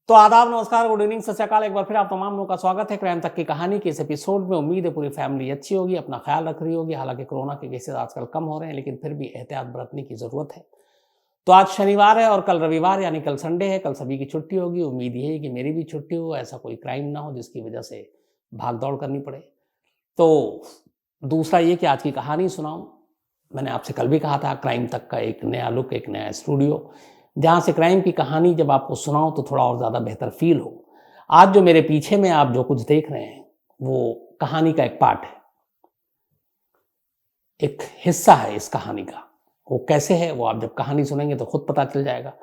तो आदाब, नमस्कार, गुड इवनिंग, सत श्री अकाल। एक बार फिर आप तमाम लोगों का स्वागत है क्राइम तक की कहानी के इस एपिसोड में। उम्मीद है पूरी फैमिली अच्छी होगी, अपना ख्याल रख रही होगी। हालांकि कोरोना के केसेस आजकल कम हो रहे हैं, लेकिन फिर भी एहतियात बरतने की जरूरत है। तो आज शनिवार है और कल रविवार यानी कल संडे है। कल सभी की छुट्टी होगी। उम्मीद यही है कि मेरी भी छुट्टी हो, ऐसा कोई क्राइम ना हो जिसकी वजह से भाग दौड़ करनी पड़े। तो दूसरा ये कि आज की कहानी सुनाऊं। मैंने आपसे कल भी कहा था क्राइम तक का एक नया लुक, एक नया स्टूडियो, जहाँ से क्राइम की कहानी जब आपको सुनाऊं तो थोड़ा और ज़्यादा बेहतर फील हो। आज जो मेरे पीछे में आप जो कुछ देख रहे हैं वो कहानी का एक पार्ट है, एक हिस्सा है इस कहानी का। वो कैसे है वो आप जब कहानी सुनेंगे तो खुद पता चल जाएगा।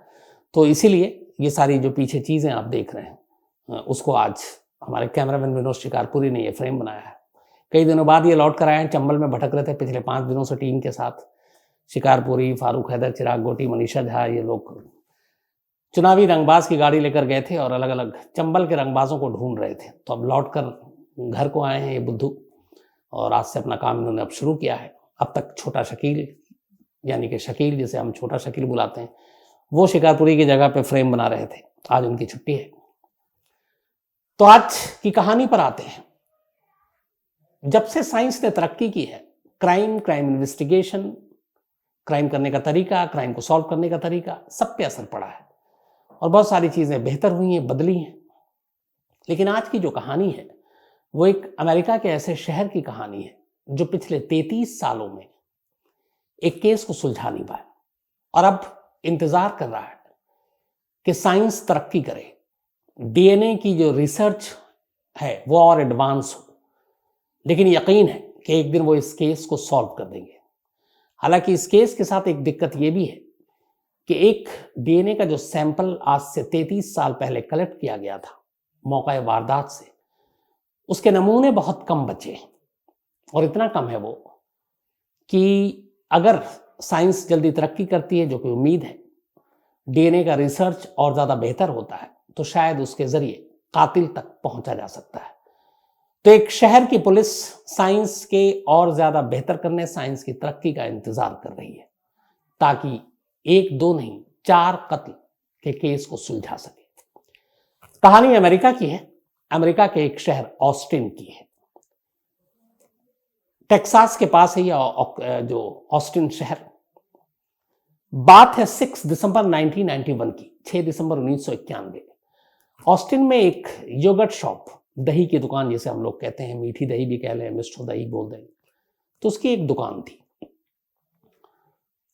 तो इसीलिए ये सारी जो पीछे चीज़ें आप देख रहे हैं उसको आज हमारे कैमरामैन विनोद शिकारपुरी ने ये फ्रेम बनाया है। कई दिनों बाद ये लौट कर आए हैं। चंबल में भटक रहे थे पिछले 5 दिनों से टीम के साथ। शिकारपुरी, फारूक हैदर, चिराग गोटी, मनीषा झा, ये लोग चुनावी रंगबाज की गाड़ी लेकर गए थे और अलग अलग चंबल के रंगबाजों को ढूंढ रहे थे। तो अब लौट कर घर को आए हैं ये बुद्धू, और आज से अपना काम इन्होंने अब शुरू किया है। अब तक छोटा शकील, यानी कि शकील जिसे हम छोटा शकील बुलाते हैं, वो शिकारपुरी की जगह पे फ्रेम बना रहे थे। आज उनकी छुट्टी है। तो आज की कहानी पर आते हैं। जब से साइंस ने तरक्की की है, क्राइम इन्वेस्टिगेशन, क्राइम करने का तरीका, क्राइम को सॉल्व करने का तरीका, सब पे असर पड़ा है और बहुत सारी चीजें बेहतर हुई हैं, बदली हैं। लेकिन आज की जो कहानी है वो एक अमेरिका के ऐसे शहर की कहानी है जो पिछले 33 सालों में एक केस को सुलझा नहीं पाया और अब इंतजार कर रहा है कि साइंस तरक्की करे, डीएनए की जो रिसर्च है वो और एडवांस हो। लेकिन यकीन है कि एक दिन वो इस केस को सॉल्व कर देंगे। हालांकि इस केस के साथ एक दिक्कत ये भी है कि एक डीएनए का जो सैंपल आज से 33 साल पहले कलेक्ट किया गया था मौका वारदात से, उसके नमूने बहुत कम बचे और इतना कम है वो कि अगर साइंस जल्दी तरक्की करती है, जो कि उम्मीद है, डीएनए का रिसर्च और ज़्यादा बेहतर होता है तो शायद उसके जरिए कातिल तक पहुंचा जा सकता है। तो एक शहर की पुलिस साइंस के और ज़्यादा बेहतर करने, साइंस की तरक्की का इंतजार कर रही है ताकि 1, 2 नहीं 4 कत्ल के केस को सुलझा सके। कहानी अमेरिका की है, अमेरिका के एक शहर ऑस्टिन की है। टेक्सास के पास है ये जो ऑस्टिन शहर। बात है 6 दिसंबर 1991 की, 6 दिसंबर 1991। ऑस्टिन में एक योगर्ट शॉप, दही की दुकान जिसे हम लोग कहते हैं, मीठी दही भी कह लें, मिष्ठ दही बोल दें, तो उसकी एक दुकान थी।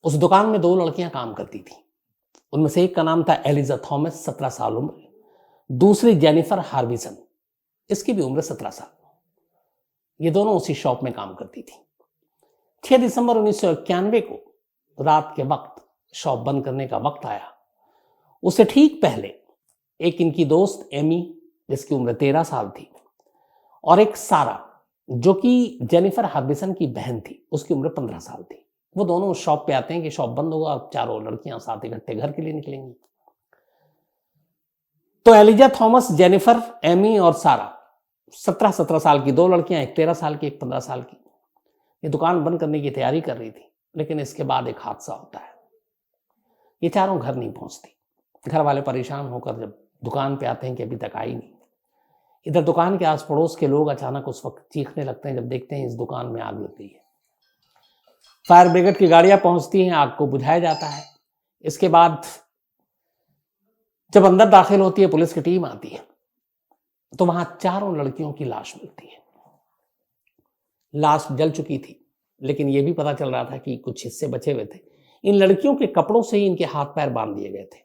उस दुकान में 2 लड़कियां काम करती थी। उनमें से एक का नाम था एलिजा थॉमस, 17 साल उम्र। दूसरी जेनिफर हार्विसन, इसकी भी उम्र 17 साल। ये दोनों उसी शॉप में काम करती थी। 6 दिसंबर 1991 को रात के वक्त शॉप बंद करने का वक्त आया। उससे ठीक पहले एक इनकी दोस्त एमी, जिसकी उम्र 13 साल थी, और एक सारा, जो कि जेनिफर हार्विसन की बहन थी, उसकी उम्र 15 साल थी। वो दोनों उस शॉप पे आते हैं कि शॉप बंद होगा, अब चारों लड़कियां साथ इकट्ठे घर के लिए निकलेंगी। तो एलिजा थॉमस, जेनिफर, एमी और सारा, 17 साल की 2 लड़कियां, एक 13 साल की, एक 15 साल की, ये दुकान बंद करने की तैयारी कर रही थी। लेकिन इसके बाद एक हादसा होता है। ये चारों घर नहीं पहुंचती। घर वाले परेशान होकर जब दुकान पे आते हैं कि अभी तक आई नहीं। इधर दुकान के आस पड़ोस के लोग अचानक उस वक्त चीखने लगते हैं जब देखते हैं इस दुकान में आग लग गई है। फायर ब्रिगेड की गाड़ियां पहुंचती हैं, आग को बुझाया जाता है। इसके बाद जब अंदर दाखिल होती है पुलिस की टीम आती है तो वहां चारों लड़कियों की लाश मिलती है। लाश जल चुकी थी, लेकिन यह भी पता चल रहा था कि कुछ हिस्से बचे हुए थे। इन लड़कियों के कपड़ों से ही इनके हाथ पैर बांध दिए गए थे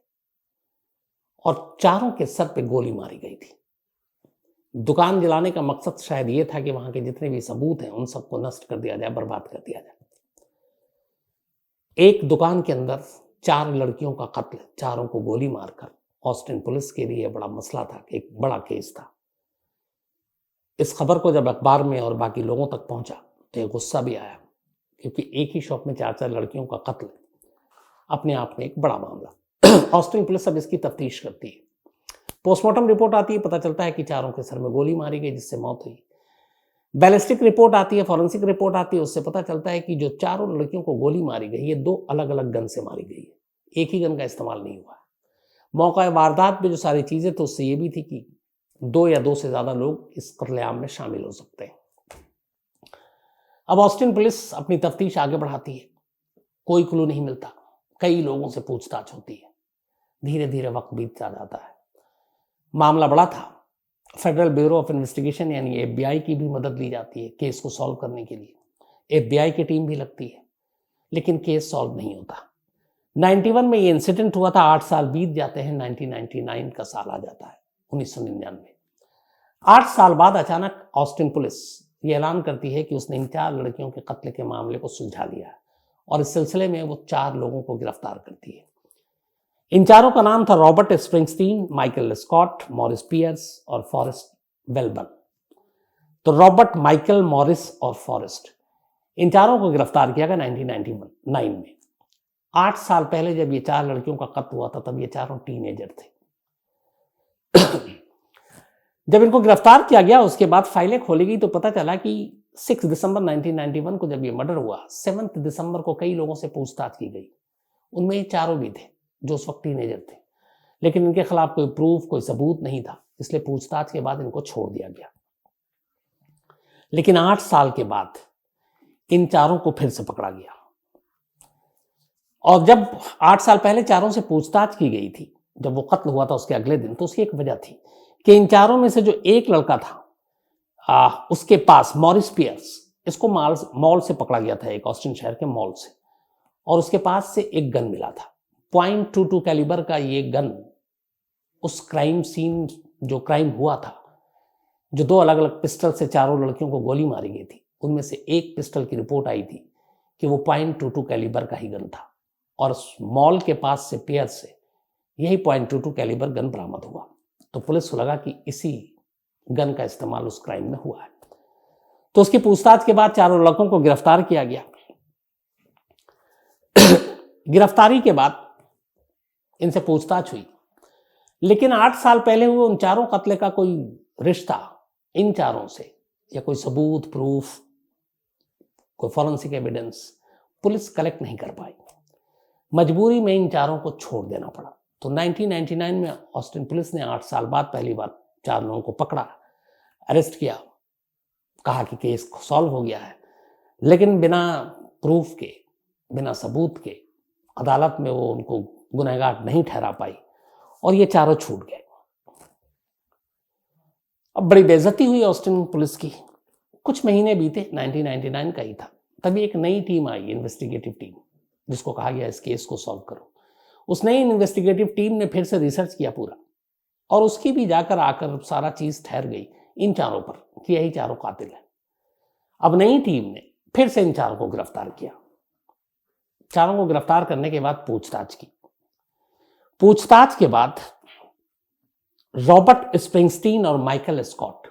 और चारों के सर पे गोली मारी गई थी। दुकान जलाने का मकसद शायद यह था कि वहां के जितने भी सबूत हैं उन सबको नष्ट कर दिया जाए, बर्बाद कर दिया जाए। एक दुकान के अंदर 4 लड़कियों का कत्ल, चारों को गोली मारकर, ऑस्टिन पुलिस के लिए बड़ा मसला था, एक बड़ा केस था। इस खबर को जब अखबार में और बाकी लोगों तक पहुंचा तो ये गुस्सा भी आया, क्योंकि एक ही शॉप में 4 लड़कियों का कत्ल अपने आप में एक बड़ा मामला। ऑस्टिन पुलिस अब इसकी तफ्तीश करती है। पोस्टमार्टम रिपोर्ट आती है, पता चलता है कि चारों के सर में गोली मारी गई जिससे मौत हुई। बैलिस्टिक रिपोर्ट आती है, फॉरेंसिक रिपोर्ट आती है, उससे पता चलता है कि जो चारों लड़कियों को गोली मारी गई ये 2 अलग अलग गन से मारी गई है, एक ही गन का इस्तेमाल नहीं हुआ। मौका वारदात में जो सारी चीजें तो उससे ये भी थी कि 2 या 2 से ज्यादा लोग इस कत्लेआम में शामिल हो सकते हैं। अब ऑस्टिन पुलिस अपनी तफ्तीश आगे बढ़ाती है, कोई क्लू नहीं मिलता, कई लोगों से पूछताछ होती है, धीरे धीरे वक्त बीतता जाता है। मामला बड़ा था, फेडरल ब्यूरो ऑफ इन्वेस्टिगेशन यानी एफबीआई की भी मदद ली जाती है केस को सॉल्व करने के लिए, एफबीआई की टीम भी लगती है, लेकिन केस सॉल्व नहीं होता। 91 में ये इंसिडेंट हुआ था, 8 साल बीत जाते हैं, 1999 का साल आ जाता है, 1999। 8 साल बाद अचानक ऑस्टिन पुलिस ये ऐलान करती है कि उसने इन 4 लड़कियों के कत्ल के मामले को सुलझा लिया है और इस सिलसिले में वो 4 लोगों को गिरफ्तार करती है। इन चारों का नाम था Robert Springsteen, Michael Scott, Morris Pierce और फॉरेस्ट वेलबर्न। तो रॉबर्ट, माइकल, मॉरिस और फॉरेस्ट, इन चारों को गिरफ्तार किया गया 1999 में। 8 साल पहले जब ये 4 लड़कियों का कत्ल हुआ था तब ये चारों टीनेजर थे। जब इनको गिरफ्तार किया गया उसके बाद फाइलें खोली गई तो पता चला कि 6 दिसंबर 1991 को जब ये मर्डर हुआ, 7 दिसंबर को कई लोगों से पूछताछ की गई। उनमें ये चारों भी थे जो उस वक्त टीनेजर थे, लेकिन इनके खिलाफ कोई प्रूफ, कोई सबूत नहीं था, इसलिए पूछताछ के बाद इनको छोड़ दिया गया। लेकिन 8 साल के बाद इन चारों को फिर से पकड़ा गया और जब 8 साल पहले चारों से पूछताछ की गई थी, जब वो कत्ल हुआ था उसके अगले दिन, तो उसकी एक वजह थी कि इन चारों में से जो एक लड़का था उसके पास, मॉरिस पियर्स, इसको मॉल से पकड़ा गया था, एक ऑस्टिन शहर के मॉल से, और उसके पास से एक गन मिला था, .22 कैलिबर का ये गन उस क्राइम सीन, जो क्राइम हुआ था, जो 2 अलग अलग पिस्टल से चारों लड़कियों को गोली मारी गई थी, उनमें से एक पिस्टल की रिपोर्ट आई थी कि वो .22 कैलिबर का ही गन था और मॉल के पास से पियर से यही .22 कैलिबर गन बरामद हुआ। तो पुलिस को लगा कि इसी गन का इस्तेमाल उस क्राइम में हुआ है। तो उसकी पूछताछ के बाद चारों लड़कों को गिरफ्तार किया गया। गिरफ्तारी के बाद इनसे पूछताछ हुई, लेकिन 8 साल पहले हुए उन चारों कत्ले का कोई रिश्ता इन चारों से या कोई सबूत, प्रूफ, कोई फॉरेंसिक एविडेंस पुलिस कलेक्ट नहीं कर पाई। मजबूरी में इन चारों को छोड़ देना पड़ा। तो 1999 में ऑस्टिन पुलिस ने 8 साल बाद पहली बार 4 लोगों को पकड़ा, अरेस्ट किया, कहा कि केस सॉल्व हो गया है, लेकिन बिना प्रूफ के, बिना सबूत के अदालत में वो उनको गुनहगार नहीं ठहरा पाई और ये चारों छूट गए। अब बड़ी बेइज्जती हुई ऑस्टिन पुलिस की। कुछ महीने बीते, 1999 का ही था, तभी एक नई टीम आई, इन्वेस्टिगेटिव टीम, जिसको कहा गया इस केस को सॉल्व करो। उस नई इन्वेस्टिगेटिव टीम ने फिर से रिसर्च किया पूरा, और उसकी भी जाकर आकर सारा चीज ठहर गई इन चारों पर कि यही चारों कातिल हैं। अब नई टीम ने फिर से इन चारों को गिरफ्तार किया। चारों को गिरफ्तार करने के बाद पूछताछ की। पूछताछ के बाद रॉबर्ट स्प्रिंगस्टीन और माइकल स्कॉट,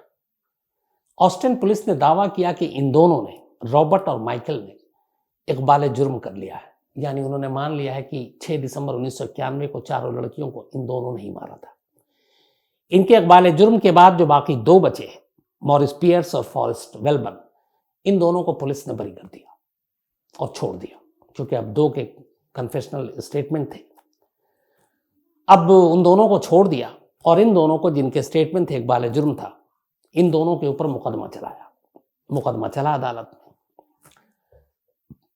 ऑस्टिन पुलिस ने दावा किया कि इन दोनों ने, रॉबर्ट और माइकल ने, इकबाल जुर्म कर लिया है। यानी उन्होंने मान लिया है कि 6 दिसंबर 1991 को चारों लड़कियों को इन दोनों ने ही मारा था। इनके इकबाल जुर्म के बाद जो बाकी 2 बचे हैं, मॉरिस पियर्स और फॉरेस्ट वेलबर्न, इन दोनों को पुलिस ने बरी कर दिया और छोड़ दिया, क्योंकि अब 2 के कन्फेशनल स्टेटमेंट थे। अब उन दोनों को छोड़ दिया और इन दोनों को, जिनके स्टेटमेंट थे इकबाल जुर्म था, इन दोनों के ऊपर मुकदमा चलाया। मुकदमा चला अदालत में।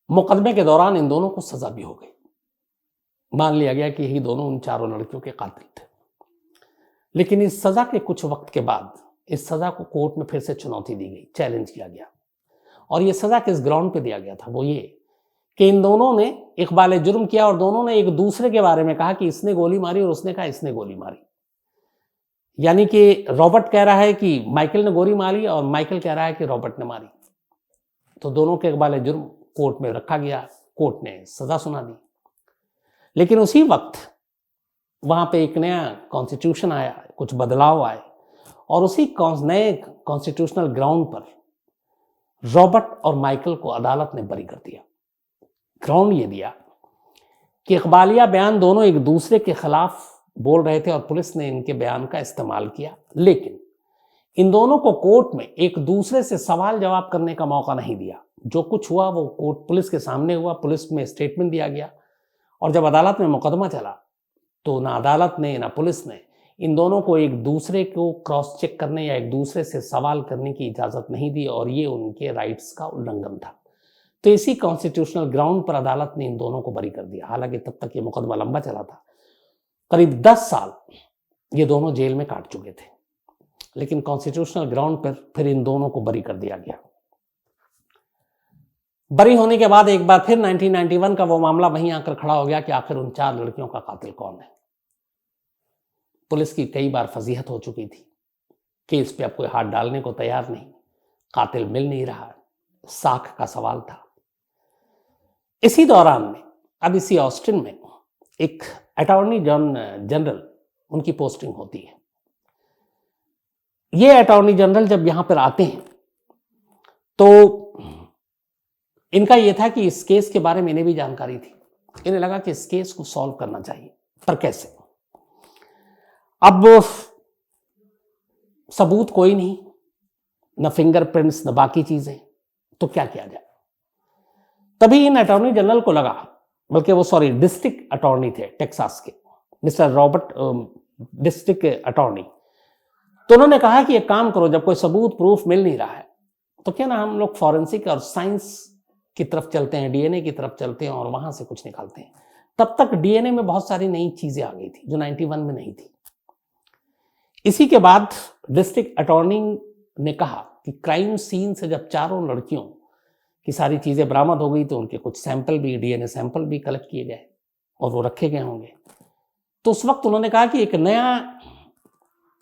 मुकदमे के दौरान इन दोनों को सजा भी हो गई। मान लिया गया कि यही दोनों उन चारों लड़कियों के कातिल थे। लेकिन इस सजा के कुछ वक्त के बाद इस सजा को कोर्ट में फिर से चुनौती दी गई, चैलेंज किया गया। और ये सजा किस ग्राउंड पे दिया गया था, वो ये कि इन दोनों ने इकबाल जुर्म किया और दोनों ने एक दूसरे के बारे में कहा कि इसने गोली मारी और उसने कहा इसने गोली मारी। यानी कि रॉबर्ट कह रहा है कि माइकल ने गोली मारी और माइकल कह रहा है कि रॉबर्ट ने मारी। तो दोनों के इकबाल जुर्म कोर्ट में रखा गया, कोर्ट ने सजा सुना दी। लेकिन उसी वक्त वहां पे एक नया कॉन्स्टिट्यूशन आया, कुछ बदलाव आए, और उसी नए कॉन्स्टिट्यूशनल ग्राउंड पर रॉबर्ट और माइकल को अदालत ने बरी कर दिया। ग्राउंड ये दिया कि इकबालिया बयान दोनों एक दूसरे के खिलाफ बोल रहे थे और पुलिस ने इनके बयान का इस्तेमाल किया, लेकिन इन दोनों को कोर्ट में एक दूसरे से सवाल जवाब करने का मौका नहीं दिया। जो कुछ हुआ वो कोर्ट पुलिस के सामने हुआ, पुलिस में स्टेटमेंट दिया गया, और जब अदालत में मुकदमा चला तो ना अदालत ने ना पुलिस ने इन दोनों को एक दूसरे को क्रॉस चेक करने या एक दूसरे से सवाल करने की इजाज़त नहीं दी और ये उनके राइट्स का उल्लंघन था। तो इसी कॉन्स्टिट्यूशनल ग्राउंड पर अदालत ने इन दोनों को बरी कर दिया। हालांकि तब तक ये मुकदमा लंबा चला था, करीब 10 साल ये दोनों जेल में काट चुके थे, लेकिन कॉन्स्टिट्यूशनल ग्राउंड पर फिर इन दोनों को बरी कर दिया गया। बरी होने के बाद एक बार फिर 1991 का वो मामला वहीं आकर खड़ा हो गया कि आखिर उन 4 लड़कियों का कातिल कौन है। पुलिस की कई बार फजीहत हो चुकी थी, केस पे अब कोई हाथ डालने को तैयार नहीं, कातिल मिल नहीं रहा, साख का सवाल था। इसी दौरान में अब इसी ऑस्टिन में एक अटॉर्नी जनरल उनकी पोस्टिंग होती है। ये अटॉर्नी जनरल जब यहां पर आते हैं तो इनका यह था कि इस केस के बारे में इन्हें भी जानकारी थी। इन्हें लगा कि इस केस को सॉल्व करना चाहिए, पर कैसे? अब सबूत कोई नहीं, न फिंगरप्रिंट्स न बाकी चीजें, तो क्या किया जाए? तभी इन अटॉर्नी जनरल को लगा, बल्कि वो डिस्ट्रिक्ट अटॉर्नी थे टेक्सास के, मिस्टर रॉबर्ट, डिस्ट्रिक्ट अटॉर्नी। तो उन्होंने कहा कि एक काम करो, जब कोई सबूत प्रूफ मिल नहीं रहा है तो क्या ना हम लोग फॉरेंसिक और साइंस की तरफ चलते हैं, डीएनए की तरफ चलते हैं और वहां से कुछ निकालते हैं। तब तक डीएनए में बहुत सारी नई चीजें आ गई थी जो 91 में नहीं थी। इसी के बाद डिस्ट्रिक्ट अटॉर्नी ने कहा कि क्राइम सीन से जब 4 लड़कियों की सारी चीजें बरामद हो गई तो उनके कुछ सैंपल भी, डीएनए सैंपल भी कलेक्ट किए गए और वो रखे गए होंगे। तो उस वक्त उन्होंने कहा कि एक नया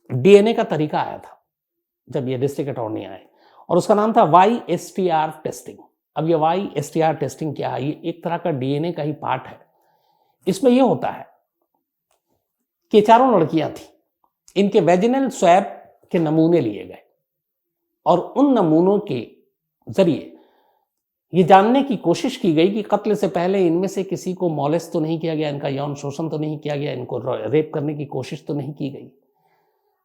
डीएनए का तरीका आया था जब ये डिस्ट्रिक्ट अटॉर्नी आए, और उसका नाम था YSTR टेस्टिंग। अब ये YSTR टेस्टिंग क्या है? ये एक तरह का डीएनए का ही पार्ट है। इसमें यह होता है कि 4 लड़कियां थी, इनके वेजिनल स्वैब के नमूने लिए गए और उन नमूनों के जरिए ये जानने की कोशिश की गई कि कत्ल से पहले इनमें से किसी को मॉलेस्ट तो नहीं किया गया, इनका यौन शोषण तो नहीं किया गया, इनको रेप करने की कोशिश तो नहीं की गई।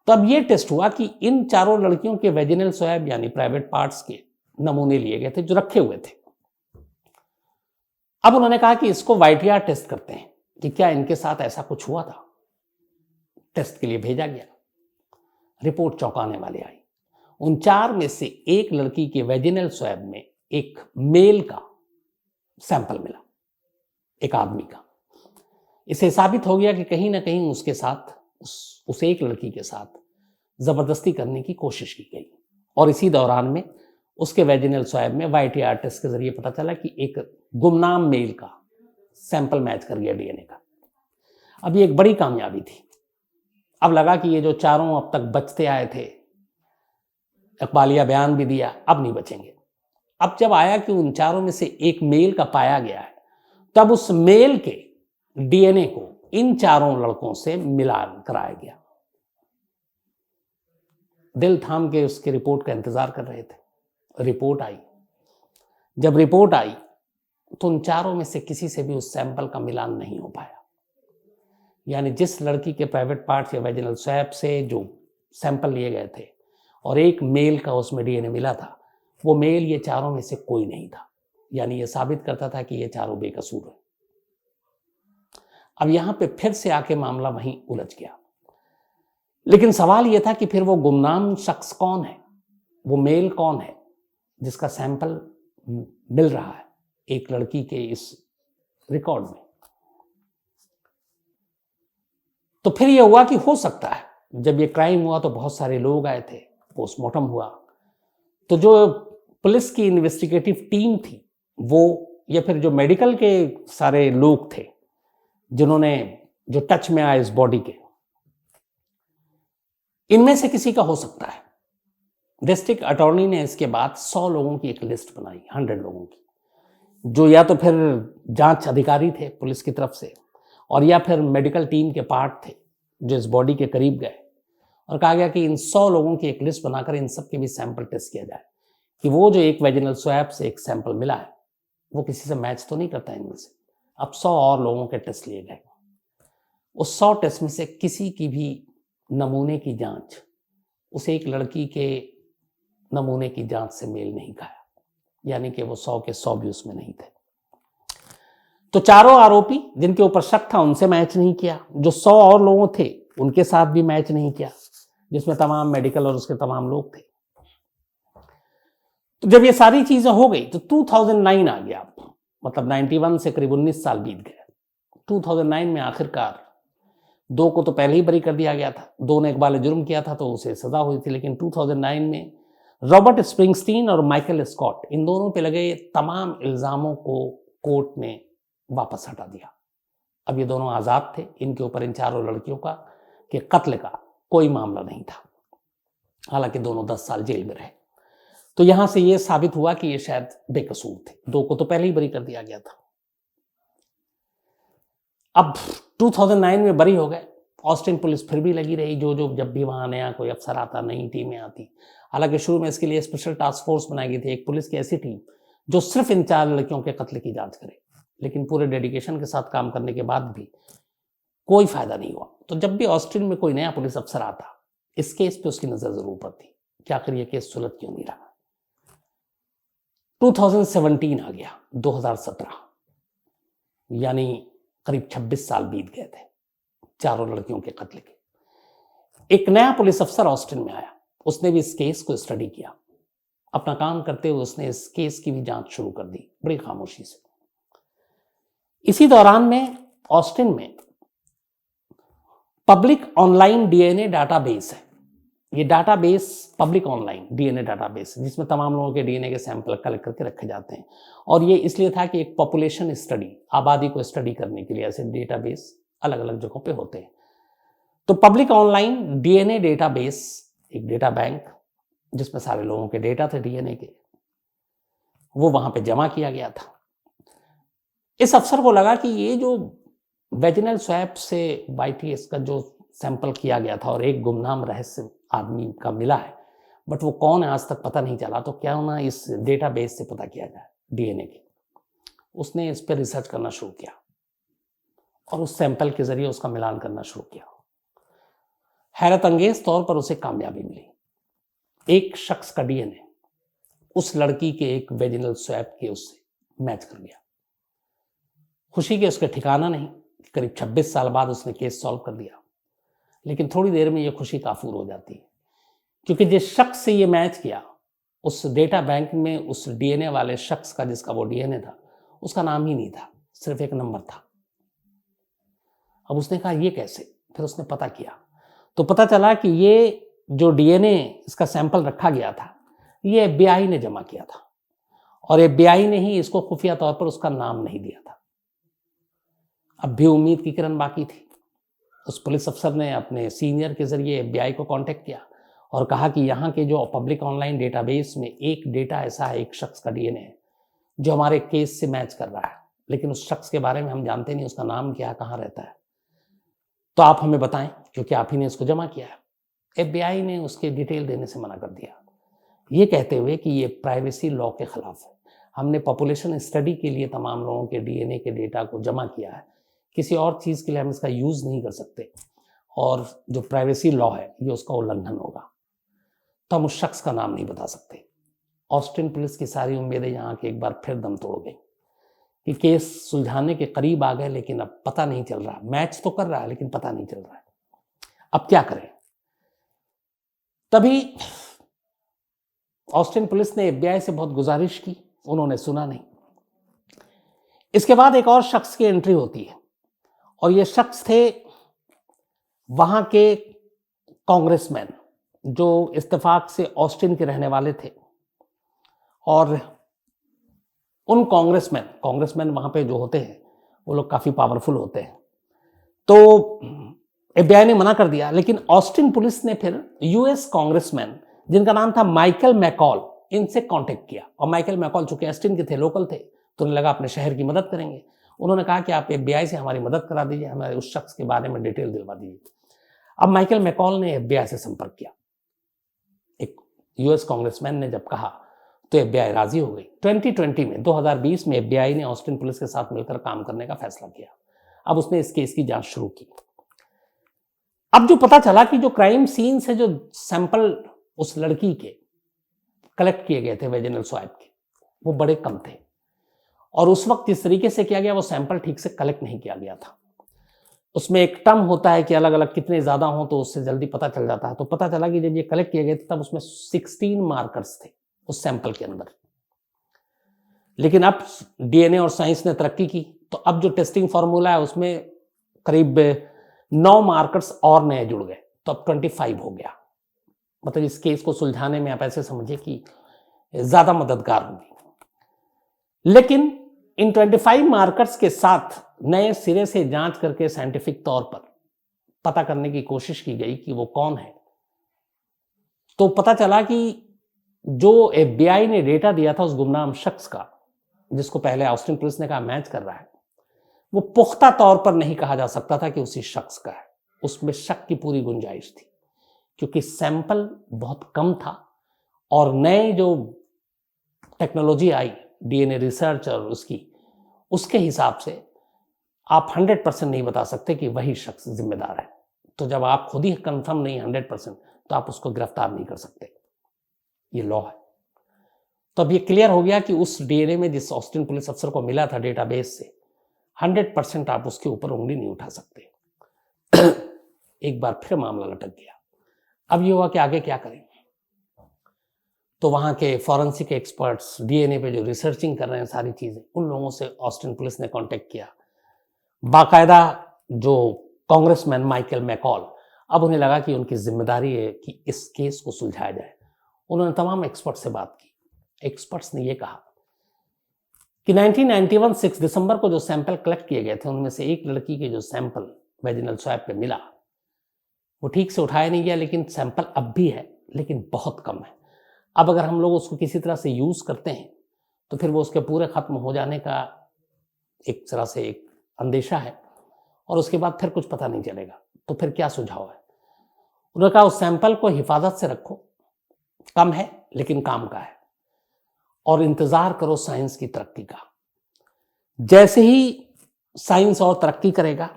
तब यह टेस्ट हुआ कि इन 4 लड़कियों के वेजिनल स्वैब यानी प्राइवेट पार्ट्स के नमूने लिए गए थे जो रखे हुए थे। अब उन्होंने कहा कि इसको YTR टेस्ट करते हैं कि क्या इनके साथ ऐसा कुछ हुआ था। टेस्ट के लिए भेजा गया। रिपोर्ट चौंकाने वाली आई। उन 4 में से एक लड़की के वेजिनल स्वैब में एक मेल का सैंपल मिला, एक आदमी का। इसे साबित हो गया कि कहीं ना कहीं उसके साथ, उस एक लड़की के साथ जबरदस्ती करने की कोशिश की गई। और इसी दौरान में उसके वेजिनल स्वैब में YTR टेस्ट के जरिए पता चला कि एक गुमनाम मेल का सैंपल मैच कर गया डीएनए का। अब ये एक बड़ी कामयाबी थी। अब लगा कि ये जो 4 अब तक बचते आए थे, इकबालिया बयान भी दिया, अब नहीं बचेंगे। अब जब आया कि उन 4 में से एक मेल का पाया गया है, तब उस मेल के डीएनए को इन 4 लड़कों से मिलान कराया गया। दिल थाम के उसके रिपोर्ट का इंतजार कर रहे थे। रिपोर्ट आई। जब रिपोर्ट आई तो उन 4 में से किसी से भी उस सैंपल का मिलान नहीं हो पाया। यानी जिस लड़की के प्राइवेट पार्ट्स या वेजिनल स्वैब से जो सैंपल लिए गए थे और एक मेल का उसमें डीएनए मिला था, वो मेल ये 4 में से कोई नहीं था। यानी ये साबित करता था कि ये 4 बेकसूर हैं। अब यहां पे फिर से आके मामला वहीं उलझ गया। लेकिन सवाल यह था कि फिर वो गुमनाम शख्स कौन है, वो मेल कौन है जिसका सैंपल मिल रहा है एक लड़की के इस रिकॉर्ड में। तो फिर यह हुआ कि हो सकता है जब ये क्राइम हुआ तो बहुत सारे लोग आए थे, पोस्टमार्टम हुआ, तो जो पुलिस की इन्वेस्टिगेटिव टीम थी वो, या फिर जो मेडिकल के सारे लोग थे जिन्होंने, जो टच में आए इस बॉडी के, इनमें से किसी का हो सकता है। डिस्ट्रिक्ट अटॉर्नी ने इसके बाद 100 लोगों की एक लिस्ट बनाई, 100 लोगों की, जो या तो फिर जांच अधिकारी थे पुलिस की तरफ से और या फिर मेडिकल टीम के पार्ट थे जो इस बॉडी के करीब गए, और कहा गया कि इन 100 लोगों की एक लिस्ट बनाकर इन सब के भी सैंपल टेस्ट किया जाए कि वो जो एक वेजिनल स्वैब से एक सैंपल मिला है वो किसी से मैच तो नहीं करता इनमें से। अब 100 और लोगों के टेस्ट लिए गए। उस 100 टेस्ट में से किसी की भी नमूने की जांच उस एक लड़की के नमूने की जांच से मेल नहीं खाया, यानी कि वो 100 के 100 भी उसमें नहीं थे। तो चारों आरोपी जिनके ऊपर शक था उनसे मैच नहीं किया, जो 100 और लोग थे उनके साथ भी मैच नहीं किया, जिसमें तमाम मेडिकल और उसके तमाम लोग थे। तो जब ये सारी चीजें हो गई तो 2009 आ गया, मतलब 91 से करीब 19 साल बीत गए। 2009 में आखिरकार 2 को तो पहले ही बरी कर दिया गया था, 2 ने इकबाल जुर्म किया था तो उसे सजा हुई थी, लेकिन 2009 में रॉबर्ट स्प्रिंगस्टीन और माइकल स्कॉट, इन दोनों पे लगे तमाम इल्जामों को कोर्ट ने वापस हटा दिया। अब ये दोनों आजाद थे, इनके ऊपर इन चारों लड़कियों का के कत्ल का कोई मामला नहीं था, हालांकि दोनों 10 साल जेल में रहे। तो यहां से यह साबित हुआ कि ये शायद बेकसूर थे, 2 को तो पहले ही बरी कर दिया गया था। अब 2009 में बरी हो गए, ऑस्टिन पुलिस फिर भी लगी रही, जो जब भी वहां नया कोई अफसर आता, नई टीमें आती। हालांकि शुरू में इसके लिए स्पेशल टास्क फोर्स बनाई गई थी, एक पुलिस की ऐसी टीम जो सिर्फ इन 4 लड़कियों के कत्ल की जांच करे, लेकिन पूरे डेडिकेशन के साथ काम करने के बाद भी कोई फायदा नहीं हुआ। तो जब भी ऑस्टिन में कोई नया पुलिस अफसर आता, इस केस पे उसकी नजर जरूर पड़ती कि आखिर ये केस सुलझ क्यों नहीं रहा। 2017 आ गया, 2017, यानी करीब 26 साल बीत गए थे चारों लड़कियों के कत्ल के। एक नया पुलिस अफसर ऑस्टिन में आया, उसने भी इस केस को स्टडी किया, अपना काम करते हुए उसने इस केस की भी जांच शुरू कर दी बड़ी खामोशी से। इसी दौरान में ऑस्टिन में पब्लिक ऑनलाइन डीएनए डाटाबेस है। ये database public online DNA database है, जिसमें तमाम लोगों के डीएनए के सैंपल कलेक्ट करके रखे जाते हैं। और ये इसलिए था कि एक पॉपुलेशन स्टडी, आबादी को स्टडी करने के लिए ऐसे डेटाबेस अलग अलग जगहों पे होते हैं। तो पब्लिक ऑनलाइन डीएनए डेटाबेस एक डेटा बैंक, जिसमें सारे लोगों के डेटा थे डीएनए के, वो वहां पे जमा किया गया था। इस अफसर को लगा कि ये जो वेजिनल स्वैप से YTS का जो सैंपल किया गया था और एक गुमनाम रहस्य आदमी का मिला है, बट वो कौन है आज तक पता नहीं चला, तो क्या ना इस डेटाबेस से पता किया जाए डीएनए की। उसने इस पर रिसर्च करना शुरू किया और उस सैंपल के जरिए उसका मिलान करना शुरू किया। हैरत अंगेज तौर पर उसे कामयाबी मिली। एक शख्स का डीएनए उस लड़की के एक वेजिनल स्वैप के उससे मैच कर गया। खुशी के उसके ठिकाना नहीं, करीब 26 साल बाद उसने केस सॉल्व कर दिया। लेकिन थोड़ी देर में ये खुशी काफूर हो जाती है, क्योंकि जिस शख्स से ये मैच किया, उस डेटा बैंक में उस डीएनए वाले शख्स का, जिसका वो डीएनए था, उसका नाम ही नहीं था, सिर्फ एक नंबर था। अब उसने कहा ये कैसे? फिर उसने पता किया तो पता चला कि ये जो डीएनए इसका सैंपल रखा गया था, ये FBI ने जमा किया था और FBI ने ही इसको खुफिया तौर पर उसका नाम नहीं दिया था। अब भी उम्मीद की किरण बाकी थी। उस पुलिस अफसर ने अपने सीनियर के जरिए FBI को कांटेक्ट किया और कहा कि यहाँ के जो पब्लिक ऑनलाइन डेटाबेस में एक डेटा ऐसा है, एक शख्स का डीएनए है जो हमारे केस से मैच कर रहा है, लेकिन उस शख्स के बारे में हम जानते नहीं, उसका नाम क्या है, कहाँ रहता है, तो आप हमें बताएं, क्योंकि आप ही ने इसको जमा किया है। FBI ने उसके डिटेल देने से मना कर दिया, ये कहते हुए कि ये प्राइवेसी लॉ के खिलाफ है। हमने पॉपुलेशन स्टडी के लिए तमाम लोगों के डीएनए के डेटा को जमा किया है, किसी और चीज़ के लिए हम इसका यूज़ नहीं कर सकते, और जो प्राइवेसी लॉ है ये उसका उल्लंघन होगा, तो हम उस शख्स का नाम नहीं बता सकते। ऑस्टिन पुलिस की सारी उम्मीदें यहाँ के एक बार फिर दम तोड़ गई कि केस सुलझाने के करीब आ गए, लेकिन अब पता नहीं चल रहा, मैच तो कर रहा है लेकिन पता नहीं चल रहा है, अब क्या करें। तभी ऑस्टिन पुलिस ने FBI से बहुत गुजारिश की, उन्होंने सुना नहीं। इसके बाद एक और शख्स की एंट्री होती है और ये शख्स थे वहां के कांग्रेसमैन जो इत्तेफाक से ऑस्टिन के रहने वाले थे। और उन कांग्रेसमैन वहां पे जो होते हैं वो लोग काफी पावरफुल होते हैं, तो FBI ने मना कर दिया। लेकिन ऑस्टिन पुलिस ने फिर US कांग्रेसमैन जिनका नाम था माइकल मैकॉल, इनसे कांटेक्ट किया। और माइकल मैकॉल चूंकि ऑस्टिन के थे, लोकल थे, तो उन्हें लगा अपने शहर की मदद करेंगे। उन्होंने कहा कि आप FBI से हमारी मदद करा दीजिए, हमें उस शख्स के बारे में डिटेल दिलवा दीजिए। अब माइकल मैकॉल ने FBI से संपर्क किया। एक US कांग्रेसमैन ने जब कहा तो FBI राजी हो गई। 2020 में FBI ने ऑस्टिन पुलिस के साथ मिलकर काम करने का फैसला किया। अब उसने इस केस की जांच शुरू की। अब जो पता चला कि जो क्राइम सीन से जो सैंपल उस लड़की के कलेक्ट किए गए थे वेजिनल स्वैब के, वो बड़े कम थे, और उस वक्त जिस तरीके से किया गया वो सैंपल ठीक से कलेक्ट नहीं किया गया था। उसमें एक टर्म होता है कि अलग अलग कितने ज़्यादा हों तो उससे जल्दी पता चल जाता है। तो पता चला कि जब ये कलेक्ट किए गए थे तब उसमें 16 मार्कर्स थे उस सैंपल के अंदर। लेकिन अब डीएनए और साइंस ने तरक्की की तो अब जो टेस्टिंग फॉर्मूला है उसमें करीब 9 मार्कर्स और नए जुड़ गए, तो अब 25 हो गया। मतलब इस केस को सुलझाने में आप ऐसे समझिए कि ज़्यादा मददगार होगी। लेकिन इन 25 मार्कर्स के साथ नए सिरे से जांच करके साइंटिफिक तौर पर पता करने की कोशिश की गई कि वो कौन है। तो पता चला कि जो एफबीआई ने डेटा दिया था उस गुमनाम शख्स का, जिसको पहले ऑस्टिन पुलिस ने कहा मैच कर रहा है, वो पुख्ता तौर पर नहीं कहा जा सकता था कि उसी शख्स का है। उसमें शक की पूरी गुंजाइश थी क्योंकि सैंपल बहुत कम था और नए जो टेक्नोलॉजी आई डीएनए रिसर्च और उसके हिसाब से आप 100% नहीं बता सकते कि वही शख्स जिम्मेदार है। तो जब आप खुद ही कंफर्म नहीं 100% तो आप उसको गिरफ्तार नहीं कर सकते, ये लॉ है। तो अब ये क्लियर हो गया कि उस डीएनए में जिस ऑस्टिन पुलिस अफसर को मिला था डेटाबेस से 100% आप उसके ऊपर उंगली नहीं उठा सकते। एक बार फिर मामला लटक गया। अब ये हुआ कि आगे क्या करें। तो वहाँ के फॉरेंसिक एक्सपर्ट्स डीएनए पे जो रिसर्चिंग कर रहे हैं सारी चीज़ें, उन लोगों से ऑस्टिन पुलिस ने कांटेक्ट किया। बाकायदा जो कांग्रेसमैन माइकल मैकॉल, अब उन्हें लगा कि उनकी जिम्मेदारी है कि इस केस को सुलझाया जाए। उन्होंने तमाम एक्सपर्ट से बात की। एक्सपर्ट्स ने यह कहा कि 1991 6 दिसंबर को जो सैंपल कलेक्ट किए गए थे उनमें से एक लड़की के जो सैंपल वेजिनल स्वैब पे मिला वो ठीक से उठाया नहीं गया, लेकिन सैंपल अब भी है, लेकिन बहुत कम है। अब अगर हम लोग उसको किसी तरह से यूज करते हैं तो फिर वो उसके पूरे खत्म हो जाने का एक तरह से एक अंदेशा है और उसके बाद फिर कुछ पता नहीं चलेगा। तो फिर क्या सुझाव है? उन्होंने कहा उस सैंपल को हिफाजत से रखो, कम है लेकिन काम का है, और इंतजार करो साइंस की तरक्की का। जैसे ही साइंस और तरक्की करेगा,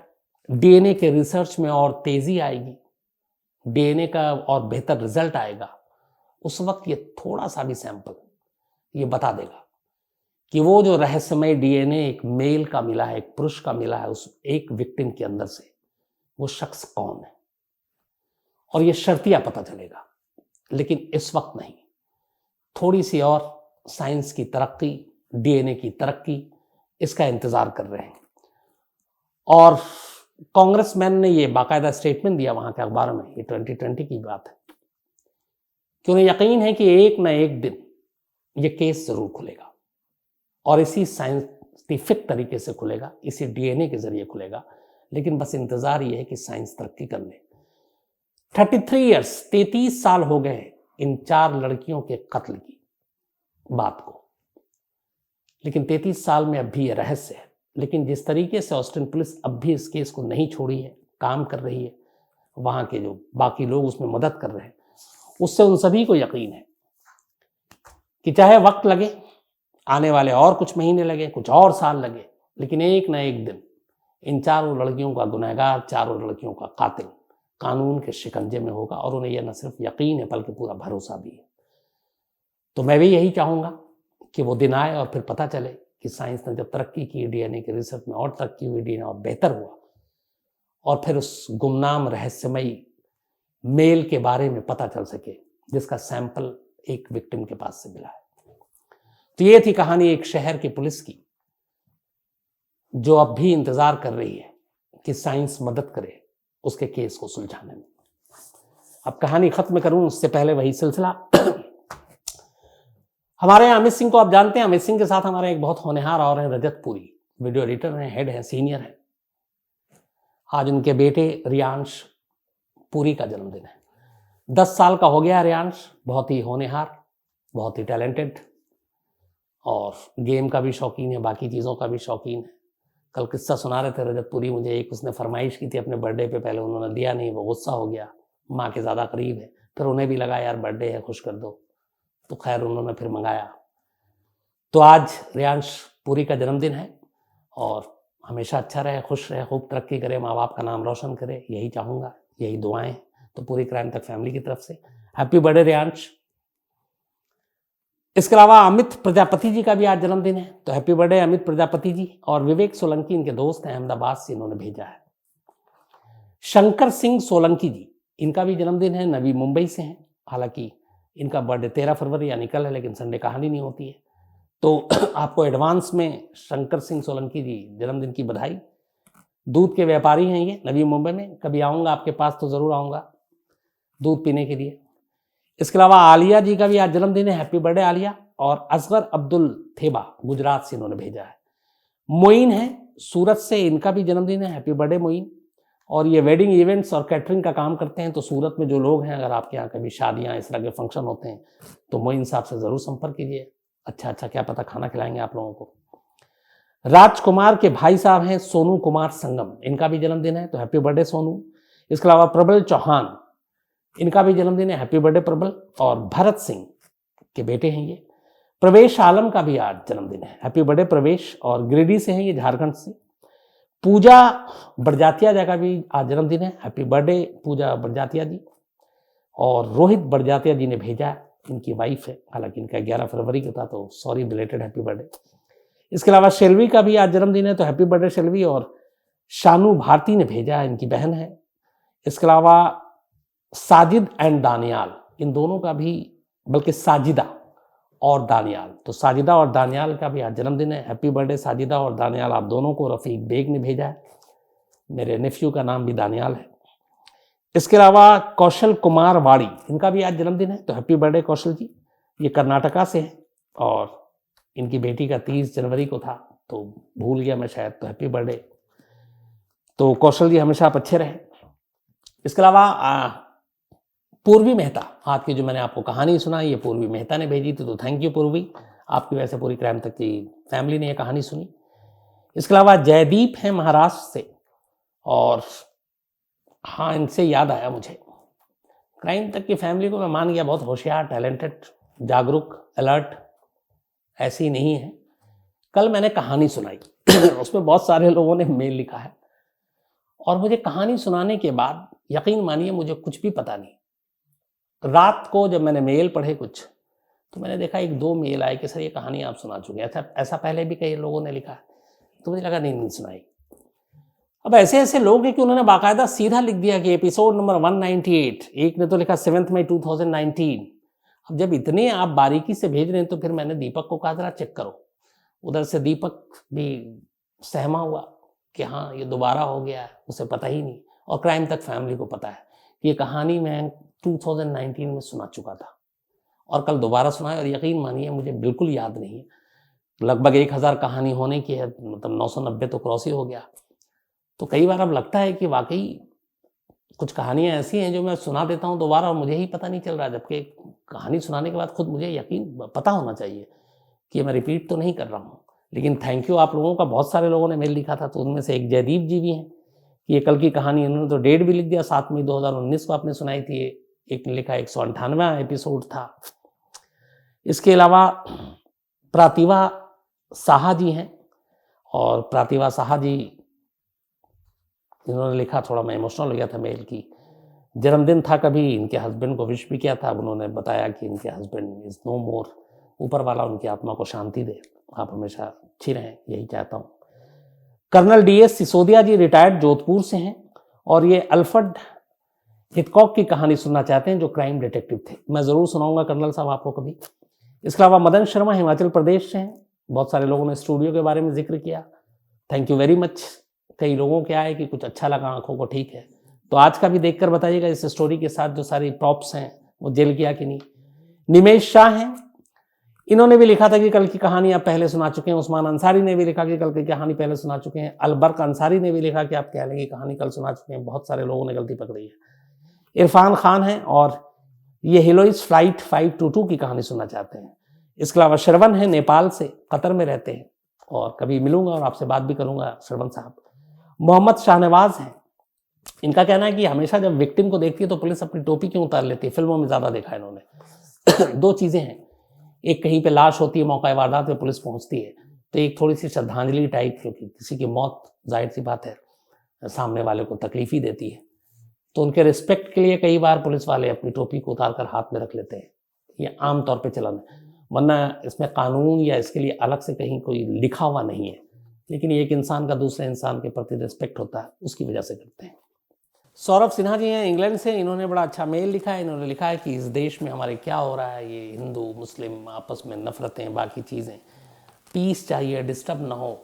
डीएनए के रिसर्च में और तेजी आएगी, डीएनए का और बेहतर रिजल्ट आएगा, उस वक्त ये थोड़ा सा भी सैंपल ये बता देगा कि वो जो रहस्यमय डीएनए एक मेल का मिला है, एक पुरुष का मिला है उस एक विक्टिम के अंदर से, वो शख्स कौन है, और ये शर्तिया पता चलेगा। लेकिन इस वक्त नहीं, थोड़ी सी और साइंस की तरक्की, डीएनए की तरक्की, इसका इंतजार कर रहे हैं। और कांग्रेसमैन ने ये बाकायदा स्टेटमेंट दिया वहां के अखबार में, ये 2020 की बात है, कि उन्हें यकीन है कि एक न एक दिन ये केस जरूर खुलेगा और इसी साइंटिफिक तरीके से खुलेगा, इसी डीएनए के जरिए खुलेगा। लेकिन बस इंतजार ये है कि साइंस तरक्की कर ले। 33 ईयर्स, 33 साल हो गए इन 4 लड़कियों के कत्ल की बात को, लेकिन 33 साल में अब भी यह रहस्य है। लेकिन जिस तरीके से ऑस्टिन पुलिस अब भी इस केस को नहीं छोड़ी है, काम कर रही है, वहां के जो बाकी लोग उसमें मदद कर रहे हैं, उससे उन सभी को यकीन है कि चाहे वक्त लगे, आने वाले और कुछ महीने लगे, कुछ और साल लगे, लेकिन एक न एक दिन इन 4 लड़कियों का गुनहगार, 4 लड़कियों का कातिल कानून के शिकंजे में होगा। और उन्हें यह न सिर्फ यकीन है बल्कि पूरा भरोसा भी है। तो मैं भी यही चाहूंगा कि वो दिन आए और फिर पता चले कि साइंस ने जब तरक्की की डीएनए के रिसर्च में, और तरक्की हुई, डीएनए और बेहतर हुआ, और फिर उस गुमनाम रहस्यमयी मेल के बारे में पता चल सके जिसका सैंपल एक विक्टिम के पास से मिला है। तो ये थी कहानी एक शहर की पुलिस की जो अब भी इंतजार कर रही है कि साइंस मदद करे उसके केस को सुलझाने में। अब कहानी खत्म करूं उससे पहले वही सिलसिला। हमारे यहाँ अमित सिंह को आप जानते हैं। अमित सिंह के साथ हमारे एक बहुत होनहार और हैं रजत पुरी, वीडियो एडिटर हैं, हेड हैं, सीनियर हैं। आज उनके बेटे रियांश पुरी का जन्मदिन है। 10 साल का हो गया रियांश, बहुत ही होनहार, बहुत ही टैलेंटेड, और गेम का भी शौकीन है, बाकी चीज़ों का भी शौकीन है। कल किस्सा सुना रहे थे रजत पुरी मुझे, एक उसने फरमाइश की थी अपने बर्थडे पे, पहले उन्होंने दिया नहीं, वो गुस्सा हो गया, माँ के ज़्यादा करीब है, फिर उन्हें भी लगा यार बर्थडे है, खुश कर दो, तो खैर उन्होंने फिर मंगाया। तो आज रियांश पुरी का जन्मदिन है और हमेशा अच्छा रहे, खुश रहे, खूब तरक्की करे, माँ बाप का नाम रोशन करे, यही चाहूँगा, यही दुआएं। तो पूरी क्राइम तक फैमिली की तरफ से हैप्पी बर्थडे रियांश। इसके अलावा अमित प्रजापति जी का भी आज जन्मदिन है, तो हैप्पी बर्थडे अमित प्रजापति जी। और विवेक सोलंकी इनके दोस्त हैं, अहमदाबाद से इन्होंने भेजा है। शंकर सिंह सोलंकी जी, इनका भी जन्मदिन है, नवी मुंबई से हैं। हालांकि इनका बर्थडे 13 फरवरी यानी कल है, लेकिन संडे कहानी नहीं होती है, तो आपको एडवांस में शंकर सिंह सोलंकी जी जन्मदिन की बधाई। दूध के व्यापारी हैं ये, नवी मुंबई में। कभी आऊँगा आपके पास तो ज़रूर आऊँगा दूध पीने के लिए। इसके अलावा आलिया जी का भी आज जन्मदिन है, हैप्पी बर्थडे आलिया। और असगर अब्दुल थेबा, गुजरात से इन्होंने भेजा है। मोइन है सूरत से, इनका भी जन्मदिन है, हैप्पी बर्थडे मोइन। और ये वेडिंग इवेंट्स और कैटरिंग का काम करते हैं, तो सूरत में जो लोग हैं, अगर आपके यहाँ कभी शादियाँ इस तरह के फंक्शन होते हैं तो मोइन साहब से ज़रूर संपर्क कीजिए। अच्छा क्या पता खाना खिलाएंगे आप लोगों को। राजकुमार के भाई साहब हैं सोनू कुमार संगम, इनका भी जन्मदिन है, तो हैप्पी बर्थडे सोनू। इसके अलावा प्रबल चौहान, इनका भी जन्मदिन है, हैप्पी बर्थडे प्रबल। और भरत सिंह के बेटे हैं ये। प्रवेश आलम का भी आज जन्मदिन है, हैप्पी बर्थडे प्रवेश। और गिरिडीह से हैं ये, झारखंड से। पूजा बड़जातिया जी का भी आज जन्मदिन है, हैप्पी बर्थडे पूजा बड़जातिया जी। और रोहित बड़जातिया जी ने भेजा, इनकी वाइफ है, हालांकि इनका 11 फरवरी का था, तो सॉरी बिलेटेड हैप्पी बर्थडे। इसके अलावा शेल्वी का भी आज जन्मदिन है, तो हैप्पी बर्थडे शेल्वी। और शानू भारती ने भेजा, इनकी बहन है। इसके अलावा साजिद एंड दानियाल, इन दोनों का भी, बल्कि साजिदा और दानियाल, तो साजिदा और दानियाल का भी आज जन्मदिन है, हैप्पी बर्थडे साजिदा और दानियाल आप दोनों को। रफ़ीक बेग ने भेजा है, मेरे नेफ्यू का नाम भी दानियाल है। इसके अलावा कौशल कुमार वाड़ी, इनका भी आज जन्मदिन है, तो हैप्पी बर्थडे कौशल जी। ये कर्नाटका से है और इनकी बेटी का 30 जनवरी को था, तो भूल गया मैं शायद, तो हैप्पी बर्थडे। तो कौशल जी हमेशा आप अच्छे रहे। इसके अलावा पूर्वी मेहता, आज की जो मैंने आपको कहानी सुनाई ये पूर्वी मेहता ने भेजी थी, तो थैंक यू पूर्वी, आपकी वजह से पूरी क्राइम तक की फैमिली ने ये कहानी सुनी। इसके अलावा जयदीप हैं महाराष्ट्र से, और हाँ, इनसे याद आया मुझे, क्राइम तक की फैमिली को मैं मान गया बहुत होशियार, टैलेंटेड, जागरूक, अलर्ट, ऐसी नहीं है। कल मैंने कहानी सुनाई उसमें बहुत सारे लोगों ने मेल लिखा है, और मुझे कहानी सुनाने के बाद यकीन मानिए मुझे कुछ भी पता नहीं। रात को जब मैंने मेल पढ़े कुछ, तो मैंने देखा 1-2 मेल आए कि सर ये कहानी आप सुना चुके हैं। ऐसा पहले भी कई लोगों ने लिखा है, तो मुझे लगा नहीं सुनाई। अब ऐसे लोग हैं कि उन्होंने बाकायदा सीधा लिख दिया कि एपिसोड नंबर 198, एक ने तो लिखा 7 मई 2019। अब जब इतने आप बारीकी से भेज रहे हैं, तो फिर मैंने दीपक को कहा जरा चेक करो। उधर से दीपक भी सहमा हुआ कि हाँ ये दोबारा हो गया है, उसे पता ही नहीं। और क्राइम तक फैमिली को पता है कि ये कहानी मैं 2019 में सुना चुका था, और कल दोबारा सुनाया, और यकीन मानिए मुझे बिल्कुल याद नहीं है। लगभग 1000 कहानी होने की है, मतलब 990 तो क्रॉस ही हो गया। तो कई बार अब लगता है कि वाकई कुछ कहानियां ऐसी हैं जो मैं सुना देता हूं दोबारा और मुझे ही पता नहीं चल रहा, जबकि कहानी सुनाने के बाद खुद मुझे यकीन पता होना चाहिए कि मैं रिपीट तो नहीं कर रहा हूँ। लेकिन थैंक यू आप लोगों का, बहुत सारे लोगों ने मेल लिखा था, तो उनमें से एक जयदीप जी भी हैं कि ये कल की कहानी, इन्होंने तो डेट भी लिख दिया, 7 मई 2019 को आपने सुनाई थी। एक ने लिखा 198वां एपिसोड था। इसके अलावा प्रातिभा साहा जी हैं, और प्रातिभा साहा जी इन्होंने लिखा, थोड़ा मैं इमोशनल हो गया था मेल की, जन्मदिन था कभी, इनके हस्बैंड को विश भी किया था। अब उन्होंने बताया कि इनके हस्बैंड इज नो मोर, ऊपर वाला उनकी आत्मा को शांति दे, आप हमेशा अच्छी रहें, यही चाहता हूँ। कर्नल DS सिसोदिया जी रिटायर्ड जोधपुर से हैं, और ये अल्फ्रेड हिचकॉक की कहानी सुनना चाहते हैं, जो क्राइम डिटेक्टिव थे। मैं ज़रूर सुनाऊंगा कर्नल साहब आपको कभी। इसके अलावा मदन शर्मा हिमाचल प्रदेश से हैं, बहुत सारे लोगों ने स्टूडियो के बारे में जिक्र किया, थैंक यू वेरी मच। कई लोगों क्या है कि कुछ अच्छा लगा, आंखों को ठीक है, तो आज का भी देखकर बताइएगा इस स्टोरी के साथ जो सारी प्रॉप्स हैं वो जेल किया कि नहीं। निमेश शाह हैं, इन्होंने भी लिखा था कि कल की कहानी आप पहले सुना चुके हैं। उस्मान अंसारी ने भी लिखा कि कल की कहानी पहले सुना चुके हैं। अलबर्क अंसारी ने भी लिखा कि आप कह लेंगे कहानी कल सुना चुके हैं। बहुत सारे लोगों ने गलती पकड़ी है। इरफान खान है, और ये हिलोइस फ्लाइट 522 की कहानी सुनना चाहते हैं। इसके अलावा श्रवण है, नेपाल से, कतर में रहते हैं, और कभी मिलूंगा और आपसे बात भी करूंगा श्रवण साहब। मोहम्मद शाहनवाज हैं, इनका कहना है कि हमेशा जब विक्टिम को देखती है तो पुलिस अपनी टोपी क्यों उतार लेती है, फिल्मों में ज्यादा देखा है इन्होंने। 2 चीजें हैं, एक कहीं पे लाश होती है, मौका वारदात पे पुलिस पहुंचती है, तो एक थोड़ी सी श्रद्धांजलि टाइप, क्योंकि किसी की मौत जाहिर सी बात है सामने वाले को तकलीफ ही देती है, तो उनके रिस्पेक्ट के लिए कई बार पुलिस वाले अपनी टोपी को उतार कर हाथ में रख लेते हैं, ये आमतौर पर चलन है। वरना इसमें कानून या इसके लिए अलग से कहीं कोई लिखा हुआ नहीं है, लेकिन ये एक इंसान का दूसरे इंसान के प्रति रिस्पेक्ट होता है, उसकी वजह से करते हैं। सौरभ सिन्हा जी हैं इंग्लैंड से, इन्होंने बड़ा अच्छा मेल लिखा है। इन्होंने लिखा है कि इस देश में हमारे क्या हो रहा है, ये हिंदू मुस्लिम आपस में नफरतें, बाकी चीज़ें, पीस चाहिए, डिस्टर्ब ना हो।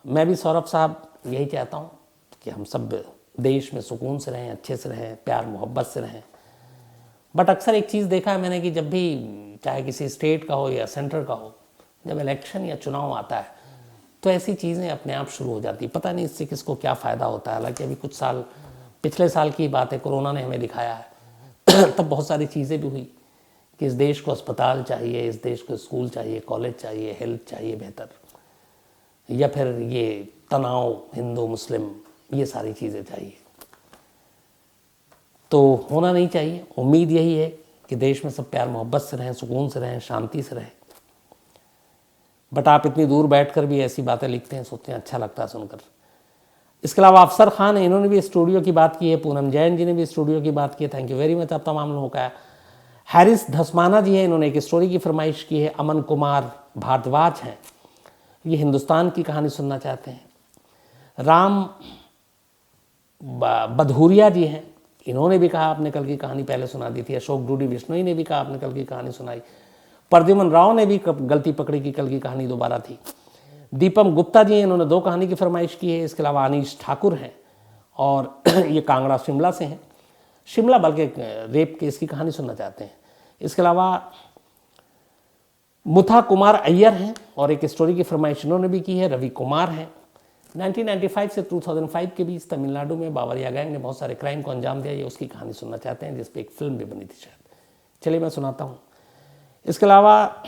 मैं भी सौरभ साहब यही चाहता हूँ कि हम सब देश में सुकून से रहें, अच्छे से रहें, प्यार मोहब्बत से रहें। बट अक्सर एक चीज़ देखा है मैंने कि जब भी चाहे किसी स्टेट का हो या सेंटर का हो, जब इलेक्शन या चुनाव आता है तो ऐसी चीज़ें अपने आप शुरू हो जाती। पता नहीं इससे किसको क्या फ़ायदा होता है। हालांकि अभी कुछ साल, पिछले साल की बात है, कोरोना ने हमें दिखाया है तब बहुत सारी चीज़ें भी हुई कि इस देश को अस्पताल चाहिए, इस देश को स्कूल चाहिए, कॉलेज चाहिए, हेल्थ चाहिए बेहतर, या फिर ये तनाव हिंदू मुस्लिम, ये सारी चीज़ें चाहिए। तो होना नहीं चाहिए। उम्मीद यही है कि देश में सब प्यार मोहब्बत से रहें, सुकून से रहें, शांति से रहें। बट आप इतनी दूर बैठकर भी ऐसी बातें लिखते हैं, सोचते हैं, अच्छा लगता है सुनकर। इसके अलावा अफसर खान है, इन्होंने भी स्टूडियो की बात की है। पूनम जैन जी ने भी स्टूडियो की बात की है। थैंक यू वेरी मच आप तमाम लोगों का। हैरिस धसमाना जी है, इन्होंने एक स्टोरी की फरमाइश की है। अमन कुमार भारद्वाज हैं, ये हिंदुस्तान की कहानी सुनना चाहते हैं। राम बधूरिया जी हैं, इन्होंने भी कहा आपने कल की कहानी पहले सुना दी थी। अशोक डूडी बिश्नोई ने भी कहा आपने कल की कहानी सुनाई। प्रद्युमन राव ने भी गलती पकड़ी कि कल की कहानी दोबारा थी। दीपम गुप्ता जी हैं, इन्होंने 2 कहानी की फरमाइश की है। इसके अलावा अनीश ठाकुर हैं और ये कांगड़ा शिमला से हैं, शिमला बल्कि रेप केस की कहानी सुनना चाहते हैं। इसके अलावा मुथा कुमार अय्यर हैं और एक स्टोरी की फरमाइश इन्होंने भी की है। रवि कुमार हैं, 1995 से 2005 के बीच तमिलनाडु में बावरिया गैंग ने बहुत सारे क्राइम को अंजाम दिया, ये उसकी कहानी सुनना चाहते हैं, जिस पे एक फिल्म भी बनी थी शायद। चलिए मैं सुनाता हूँ। इसके अलावा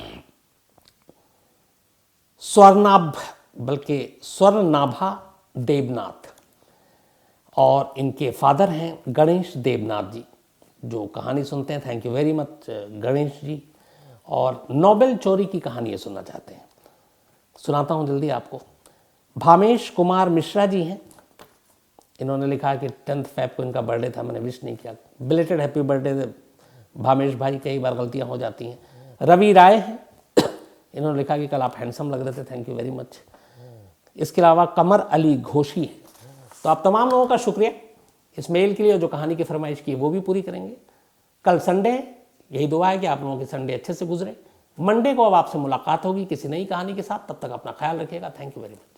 स्वर्णनाभा देवनाथ और इनके फादर हैं गणेश देवनाथ जी, जो कहानी सुनते हैं। Thank you very much Ganesh ji. और नोबेल चोरी की कहानी ये सुनना चाहते हैं, सुनाता हूँ जल्दी आपको। भामेश कुमार मिश्रा जी हैं, इन्होंने लिखा कि 10 फ़रवरी को इनका बर्थडे था, मैंने विश नहीं किया। बिलेटेड हैप्पी बर्थडे भामेश भाई, कई बार गलतियां हो जाती हैं। रवि राय हैं, इन्होंने लिखा कि कल आप हैंडसम लग रहे थे, थैंक यू वेरी मच। इसके अलावा कमर अली घोषी हैं। तो आप तमाम लोगों का शुक्रिया इस मेल के लिए, जो कहानी की फरमाइश की वो भी पूरी करेंगे। कल संडे है, यही दुआ है कि आप लोगों की संडे अच्छे से गुजरे। मंडे को अब आपसे मुलाकात होगी किसी नई कहानी के साथ, तब तक अपना ख्याल रखिएगा। Thank you very much.